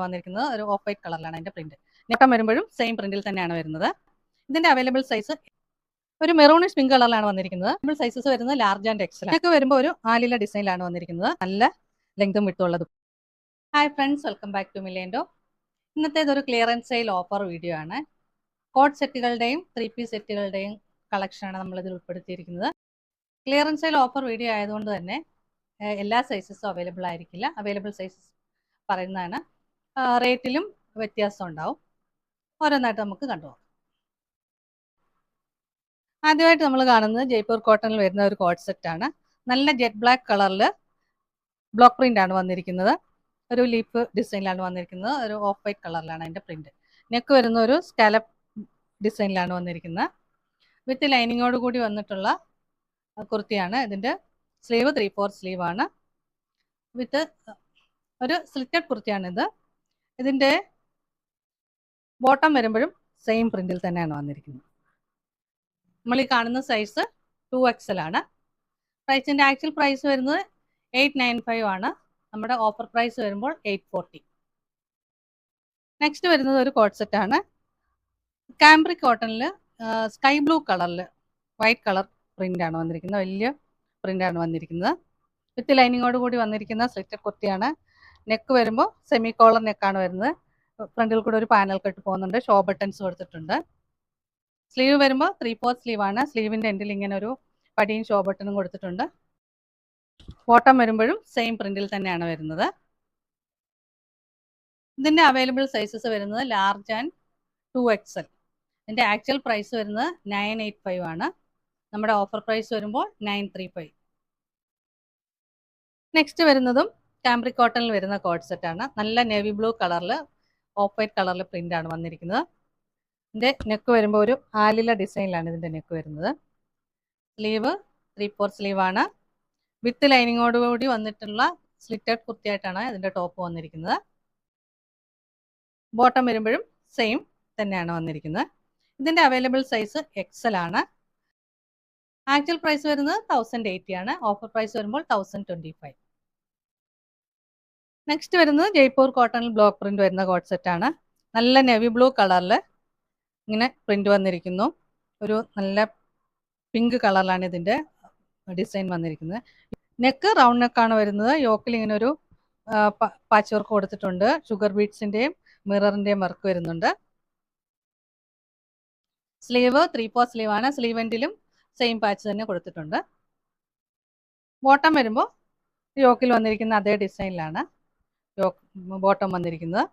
വന്നിരിക്കുന്നത് ഒരു of white കളറിലാണ് അതിന്റെ പ്രിന്റ്. നെക്കം വരുമ്പോഴും സെയിം പ്രിന്റിൽ തന്നെയാണ് വരുന്നത്. ഇതിന്റെ അവൈലബിൾ സൈസ് ഒരു മെറൂണിഷ് പിങ്ക് കളറിലാണ് വന്നിരിക്കുന്നത്. അവൈലബിൾ സൈസസ് വരുന്നത് ലാർജ് ആൻഡ് എക്സൽ. ഇതൊക്കെ വരുമ്പോൾ ഒരു ആലില ഡിസൈനിലാണ് വന്നിരിക്കുന്നത്. നല്ല ലെങ്തും വിട്ടുള്ളതും. Hi friends, welcome back to Milendo. ഇന്നത്തേതൊരു ക്ലിയറൻസ് സെയിൽ ഓഫർ വീഡിയോ ആണ്. കോട്ട് സെറ്റുകളുടെയും 3 പീസ് സെറ്റുകളുടെയും കളക്ഷനാണ് നമ്മളിതിൽ ഉൾപ്പെടുത്തിയിരിക്കുന്നത്. ക്ലിയറൻസ് സെയിൽ ഓഫർ വീഡിയോ ആയതുകൊണ്ട് തന്നെ എല്ലാ സൈസസും അവൈലബിൾ ആയിരിക്കില്ല. അവൈലബിൾ സൈസസ് പറയുന്നതാണ്. റേറ്റിലും വ്യത്യാസം ഉണ്ടാവും. ഓരോന്നായിട്ട് നമുക്ക് കണ്ടുപോകാം. ആദ്യമായിട്ട് നമ്മൾ കാണുന്നത് ജയ്പൂർ കോട്ടണിൽ വരുന്ന ഒരു കോട്ട് സെറ്റാണ്. നല്ല ജെറ്റ് ബ്ലാക്ക് കളറിൽ ബ്ലോക്ക് പ്രിന്റ് ആണ് വന്നിരിക്കുന്നത്. ഒരു ലീഫ് ഡിസൈനിലാണ് വന്നിരിക്കുന്നത്. ഒരു ഓഫ് വൈറ്റ് കളറിലാണ് അതിൻ്റെ പ്രിന്റ്. നെക്ക് വരുന്ന ഒരു സ്കാലപ്പ് ഡിസൈനിലാണ് വന്നിരിക്കുന്നത്. വിത്ത് ലൈനിങ്ങോട് കൂടി വന്നിട്ടുള്ള കുർത്തിയാണ്. ഇതിൻ്റെ സ്ലീവ് 3/4 സ്ലീവ് ആണ്. വിത്ത് ഒരു സ്ലിറ്റഡ് കുർത്തിയാണിത്. ഇതിൻ്റെ ബോട്ടം വരുമ്പോഴും സെയിം പ്രിന്റിൽ തന്നെയാണ് വന്നിരിക്കുന്നത്. നമ്മൾ ഈ കാണുന്ന സൈസ് 2XL ആണ്. പ്രൈസിൻ്റെ ആക്ച്വൽ പ്രൈസ് വരുന്നത് 895 ആണ്. നമ്മുടെ ഓഫർ പ്രൈസ് വരുമ്പോൾ 840. നെക്സ്റ്റ് വരുന്നത് ഒരു കോട്ട് സെറ്റാണ്. കാംബ്രിക് കോട്ടണിൽ സ്കൈ ബ്ലൂ കളറിൽ വൈറ്റ് കളർ പ്രിൻ്റാണ് വന്നിരിക്കുന്നത്. വലിയ പ്രിൻ്റാണ് വന്നിരിക്കുന്നത്. വിത്ത് ലൈനിങ്ങോട് കൂടി വന്നിരിക്കുന്ന സ്ലിറ്റഡ് കുർത്തിയാണ്. നെക്ക് വരുമ്പോൾ സെമി കോളർ നെക്കാണ് വരുന്നത്. ഫ്രണ്ടിൽ കൂടെ ഒരു പാനൽ കട്ട് പോകുന്നുണ്ട്. ഷോ ബട്ടൺസ് കൊടുത്തിട്ടുണ്ട്. സ്ലീവ് വരുമ്പോൾ 3/4 സ്ലീവ് ആണ്. സ്ലീവിൻ്റെ എൻഡിൽ ഇങ്ങനെ ഒരു പടിയും ഷോ ബട്ടണും കൊടുത്തിട്ടുണ്ട്. ബോട്ടം വരുമ്പോഴും സെയിം പ്രിന്റിൽ തന്നെയാണ് വരുന്നത്. ഇതിൻ്റെ അവൈലബിൾ സൈസസ് വരുന്നത് ലാർജ് ആൻഡ് 2XL. ഇതിൻ്റെ ആക്ച്വൽ പ്രൈസ് വരുന്നത് 985 ആണ്. നമ്മുടെ ഓഫർ പ്രൈസ് വരുമ്പോൾ 935. നെക്സ്റ്റ് വരുന്നതും കാംബ്രിക് കോട്ടണിൽ വരുന്ന കോട്ട് സെറ്റാണ്. നല്ല നേവി ബ്ലൂ കളറിൽ ഓഫ് വൈറ്റ് കളറിൽ പ്രിൻ്റാണ് വന്നിരിക്കുന്നത്. ഇതിൻ്റെ നെക്ക് വരുമ്പോൾ ഒരു ആലില ഡിസൈനിലാണ് ഇതിൻ്റെ നെക്ക് വരുന്നത്. സ്ലീവ് 3/4 സ്ലീവ് ആണ്. വിത്ത് ലൈനിങ്ങോടുകൂടി വന്നിട്ടുള്ള സ്ലിറ്റഡ് കുർത്തിയായിട്ടാണ് ഇതിൻ്റെ ടോപ്പ് വന്നിരിക്കുന്നത്. ബോട്ടം വരുമ്പോഴും സെയിം തന്നെയാണ് വന്നിരിക്കുന്നത്. ഇതിൻ്റെ അവൈലബിൾ സൈസ് XL ആണ്. ആക്ച്വൽ പ്രൈസ് വരുന്നത് 1080 ആണ്. ഓഫർ പ്രൈസ് വരുമ്പോൾ 1025. നെക്സ്റ്റ് വരുന്നത് ജയ്പൂർ കോട്ടണിൽ ബ്ലോക്ക് പ്രിന്റ് വരുന്ന കോട്ട് സെറ്റാണ്. നല്ല നേവി ബ്ലൂ കളറിൽ ഇങ്ങനെ പ്രിന്റ് വന്നിരിക്കുന്നു. ഒരു നല്ല പിങ്ക് കളറിലാണ് ഇതിൻ്റെ ഡിസൈൻ വന്നിരിക്കുന്നത്. നെക്ക് റൗണ്ട് നെക്കാണ് വരുന്നത്. യോക്കിൽ ഇങ്ങനെ ഒരു പാച്ച് വർക്ക് കൊടുത്തിട്ടുണ്ട്. ഷുഗർ ബീഡ്സിൻ്റെയും മിററിൻ്റെയും വർക്ക് വരുന്നുണ്ട്. സ്ലീവ് 3/4 സ്ലീവ് ആണ്. സ്ലീവ് എൻഡിലും സെയിം പാച്ച് തന്നെ കൊടുത്തിട്ടുണ്ട്. ബോട്ടം വരുമ്പോൾ യോക്കിൽ വന്നിരിക്കുന്ന അതേ ഡിസൈനിലാണ് ബോട്ടം വന്നിരിക്കുന്നത്.